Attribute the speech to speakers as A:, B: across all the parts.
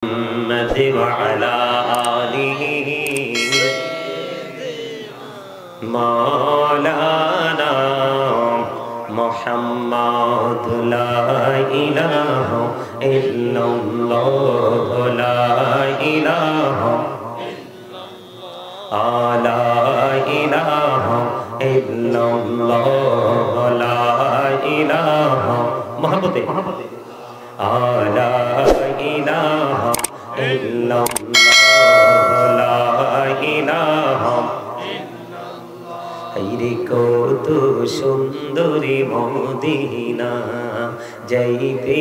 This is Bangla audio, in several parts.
A: محمد وعلى آله مولانا محمد لا إله إلا الله لا إله لا إله إلا الله لا إله محبت لا إله إلا الله لا إله হায়রে কত সুন্দরী মদিনা যাইতে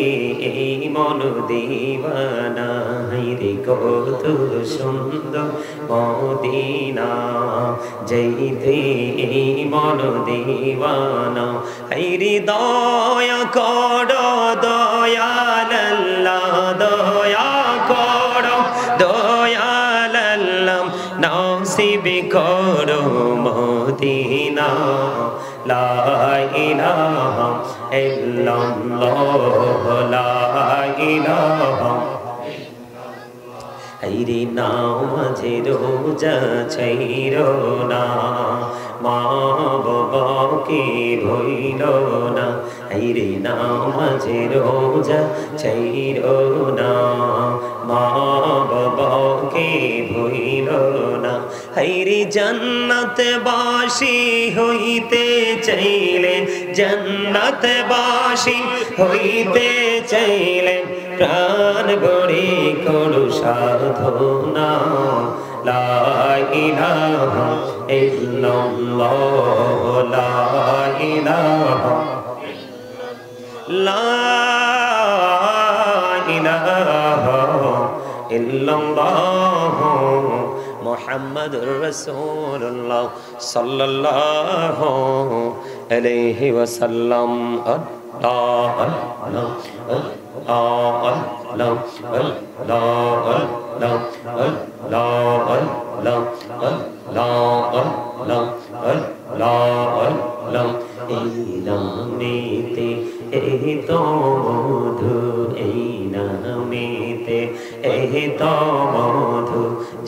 A: এই মন দিবানা হায়রে কত সুন্দর মদিনা যাইতে এই মন দিবানা হায়রে দয়া করো দয়াল আল্লাহ দয়া করো দয়াল আল্লাহ নসিব করো মদিনা লা ইলাহা ইল্লাল্লাহ লা ইলাহা হায়রে নামাজে রোজা ছাইরো না মা বাবাকে ভুইলো না হায়রে নামাজে রোজা ছাইরো না মা বাবাকে ভুইলো না হায়রে জান্নাতবাসী হইতে চাইলে জান্নাতবাসী হইতে চাইলে প্রাণ গড়ে করু সাধনা লা ইলাহা ইল্লাল্লাহ লা ইলাহা লা ইলাহা ইল্লাল্লাহ মুহাম্মাদুর রাসূলুল্লাহ সাল্লাল্লাহু আলাইহি ওয়াসাল্লাম আল্লাহ আল্লাহ Allah,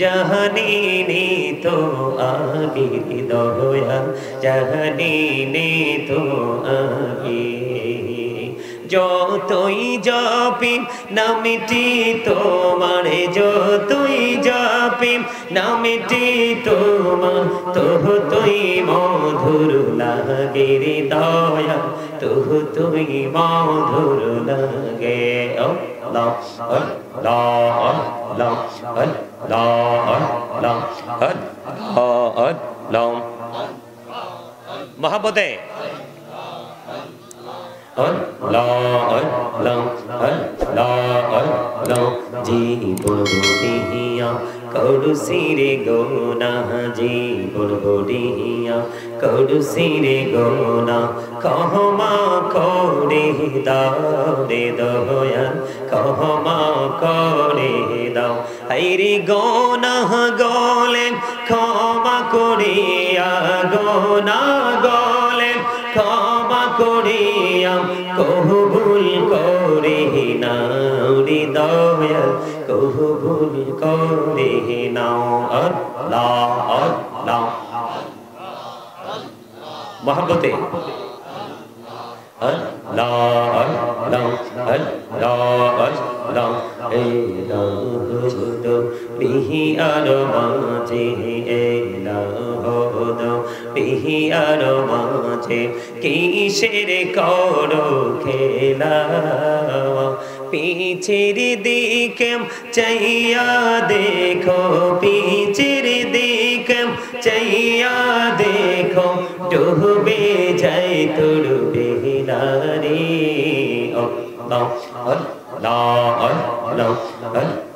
A: জাহানি তো আগির দয়া জাহানি তো আগি যতই জপি নামটি তোমারে যতই জপি নামটি তোমার তুই মধুর লাগে রে দয়া তুই মধুর লাগে আল্লাহ আল্লাহ আল্লাহ আল্লাহ আল্লাহ আল্লাহ মহব্বতে Allah Allah Allah Allah জীবন গড়িয়া করু সিরে গোনা জীবন গড়িয়া করু সিরে গোনা কহমা করে দাও রে দয়াল কহমা করে দাও হায়রে গোনা গলে ক্ষমা করিয়া গোনা গলে ক্ষমা করিয়া কবুল করে নাও রে দয়াল কবুল করে নাও আল্লাহ আল্লাহ মহব্বতে আল্লাহ আল্লাহ আল্লাহ আল্লাহ এলাহু বিহি আর মাঝে এলাহু বিহি আর মাঝে কিসের করো খেলা পিছের দিকে চাইয়া দেখো পিছের দিকে চাইয়া দেখো ডুবে যাই তোর বেলারে আল্লাহ আল্লাহ আল্লাহ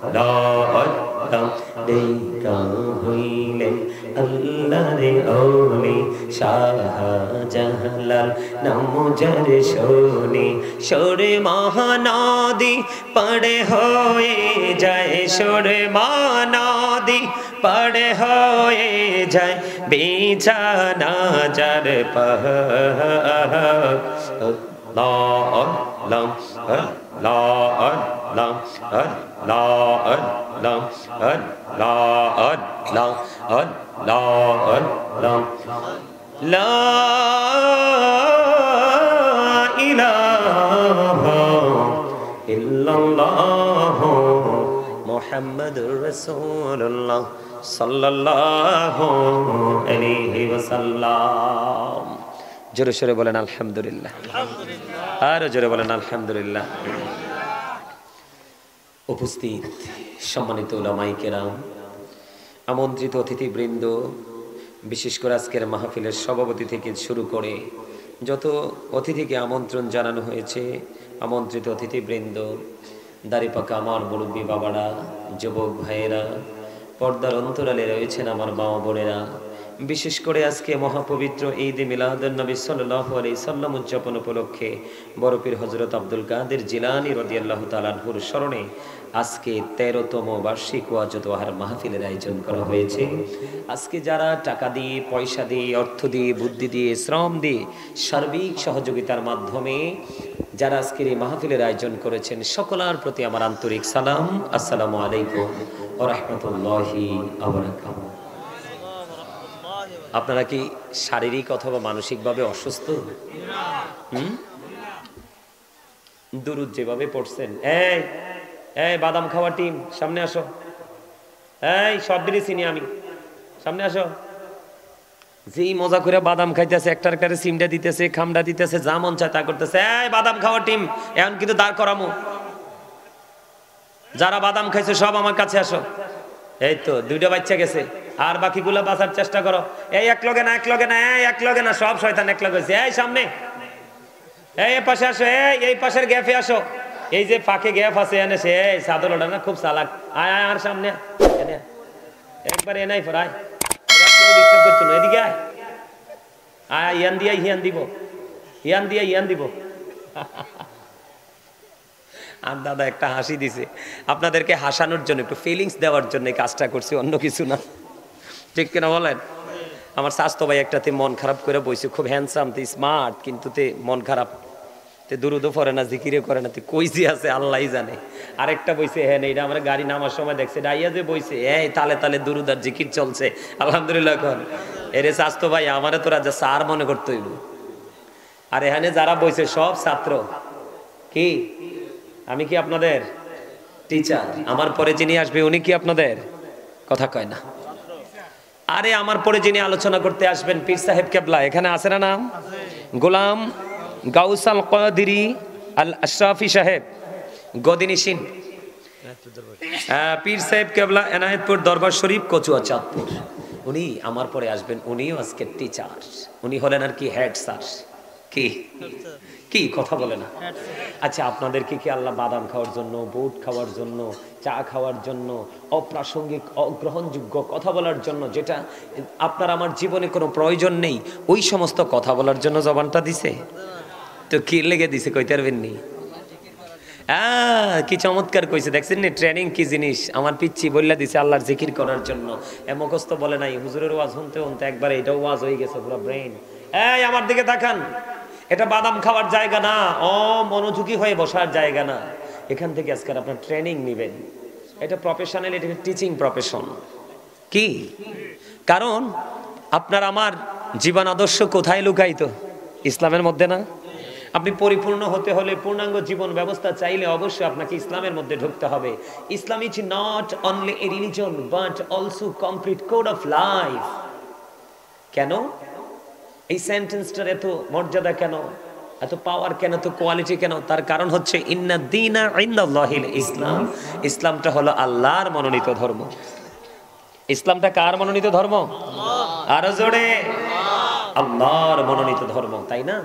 A: আল্লাহ আল্লাহ দেখা হইলেন আল্লাহর ওলি শাহজালাল নাম যার শোনে সরে মহানদী পড়ে হয়ে যায় সরে মহানদী পড়ে হয়ে যায় বিছানা যার পাহাড় Allah Allah লা আল্লাহ আল্লাহ আল্লাহ আল্লাহ আল্লাহ আল্লাহ আল্লাহ লা ইলাহা ইল্লাল্লাহ মুহাম্মাদুর রাসূলুল্লাহ সাল্লাল্লাহু আলাইহি ওয়াসাল্লাম। জোরে সোরে বলেন আলহামদুলিল্লাহ, আরো জোরে বলেন আলহামদুলিল্লাহ। উপস্থিত সম্মানিত উলামায়ে কেরাম, আমন্ত্রিত অতিথিবৃন্দ, বিশেষ করে আজকের মাহফিলের সভাপতি থেকে শুরু করে যত অতিথিকে আমন্ত্রণ জানানো হয়েছে, আমন্ত্রিত অতিথিবৃন্দ, দাড়িপাকা আমার মুরব্বী বাবারা, যুবক ভাইয়েরা, পর্দার অন্তরালে রয়েছেন আমার মা বোনেরা, বিশেষ করে আজকে মহাপবিত্র ঈদ মিলাদুন নবী সাল্লাল্লাহু আলাইহি সাল্লাম উদযাপন উপলক্ষে বড় পীর হযরত আব্দুল কাদের জিলানী রাদিয়াল্লাহু তাআলা আনহুর স্মরণে আজকে 13তম বার্ষিক ওয়াজ ও দোয়ার মাহফিলের আয়োজন করা হয়েছে। আজকে যারা টাকা দিয়ে, পয়সা দিয়ে, অর্থ দিয়ে, বুদ্ধি দিয়ে, শ্রম দিয়ে, সার্বিক সহযোগিতার মাধ্যমে যারা আজকের এই মাহফিলের আয়োজন করেছেন, সকলের প্রতি আমার আন্তরিক সালাম। আসসালামু আলাইকুম ওয়া রাহমাতুল্লাহি ওয়া বারাকাতুহু। আপনারা কি শারীরিক অথবা মানসিকভাবে অসুস্থ? দুরুদ যেভাবে পড়ছেন, এই এই বাদাম খাওয়া টিম সামনে আসো, এই সব দিলে চিনি আমি, সামনে আসো। যেই মজা করে বাদাম খাইতেছে, একটার কারে সিমটা দিতেছে, খামটা দিতেছে, যা মন চায় তা করতেছে। এই বাদাম খাওয়া টিম এখন কিন্তু দাঁড় করামো, যারা বাদাম খাইছে সব আমার কাছে আসো। এই তো দুইটা বাচ্চা গেছে, আর বাকিগুলো বাঁচার চেষ্টা করো। এই এক লগে না, এক লগে না, এক লগে না, সব শয়তান এক লগে হয়েছে। এই সামনে, এই পাশে আসো, এই পাশের গ্যাপে আসো। এই যে ফাঁকে গ্যাপ আছে এনে সে সাদরটা না খুব চালাক। আয় আয় আর সামনে এনে একবার এনাই ফরাই ডিস্টার্ব করছো না, এদিকে আয় আয়, ইয়ান দিয়া হিয়ান দিব, ইয়ান দিয়া ইয়ান দিব। আর দাদা একটা হাসি দিছে, আপনাদেরকে হাসানোর জন্য, একটু ফিলিংস দেওয়ার জন্য এই কাজটা করছি, অন্য কিছু না। ঠিক কিনা বলেন? আমার স্বাস্থ্য ভাই একটাতে মন খারাপ করে বইছে, খুব হ্যান্ডসাম, তে স্মার্ট, কিন্তু তে মন খারাপ, তে দুরুদও পড়ে না, জিকিরে করে না, তে কইছি আছে আল্লাহই জানে। আরেকটা বইছে হ্যাঁ এইটা আমরা গাড়ি নামার সময় দেখছে, ডাইয়া যে বইছে এই তালে তালে দুরুদ আর জিকির চলছে আলহামদুলিল্লাহ। এখন এরে স্বাস্থ্য ভাই আমারে তোরা যা স্যার মনে করতে হইব। আর এখানে যারা বইছে সব ছাত্র। কি আমি কি আপনাদের টিচার? আমার পরে যিনি আসবে উনি কি আপনাদের? কথা কয় না। আরে আমার পরে যিনি আলোচনা করতে আসবেন পীর সাহেব কেবলা, এখানে আছে না নাম? গোলাম গাউস আল কাদেরী আল আশরাফি সাহেব গদিনিশিন, পীর সাহেব কেবলা এনায়েতপুর দরবার শরীফ কচুয়া চাঁদপুর, উনি আমার পরে আসবেন। উনিও আজকে টিচার, উনি হলেন আর কি হেড স্যার। কি কি কথা বলে না? আচ্ছা আপনাদেরকে কি আল্লাহ বাদাম খাওয়ার জন্য, বুট খাওয়ার জন্য, চা খাওয়ার জন্য, অপ্রাসঙ্গিক অগ্রহণযোগ্য কথা বলার জন্য, যেটা আপনার আমার জীবনে কোনো প্রয়োজন নেই, ওই সমস্ত কথা বলার জন্য জবানটা দিছে? তো কি লেগে দিছে কইতে পারবেন নি? কি চমৎকার কইছে, দেখছেন নি ট্রেনিং কি জিনিস? আমার পিচ্ছি বললা দিছে আল্লাহর জিকির করার জন্য। মুখস্থ বলে নাই, হুজুরের ওয়াজ শুনতে শুনতে একবার এটাও ওয়াজ হয়ে গেছে পুরো ব্রেন। এই আমার দিকে তাকান, এটা বাদাম খাওয়ার জায়গা না, মনোযোগী হয়ে বসার জায়গা না। এখান থেকে আজকাল আপনার ট্রেনিং নেবেন, এটা প্রফেশনাল, এটা টিচিং প্রফেশন। কি কারণ আপনার আমার জীবন আদর্শ কোথায় লুকায়িত? ইসলামের মধ্যে না? আপনি পরিপূর্ণ হতে হলে, পূর্ণাঙ্গ জীবন ব্যবস্থা চাইলে অবশ্যই আপনাকে ইসলামের মধ্যে ঢুকতে হবে। Islam is not only a religion but also complete code of life. কেন এই সেন্টেন্সটার এত মর্যাদা, কেন এত পাওয়ার, কেন এত কোয়ালিটি, কেন? তার কারণ হচ্ছে ইন্না দীনা ইনদাল্লাহিল ইসলাম। ইসলামটা হলো আল্লাহর মনোনীত ধর্ম। ইসলামটা কার মনোনীত ধর্ম? আরো জোরে, আল্লাহর মনোনীত ধর্ম, তাই না?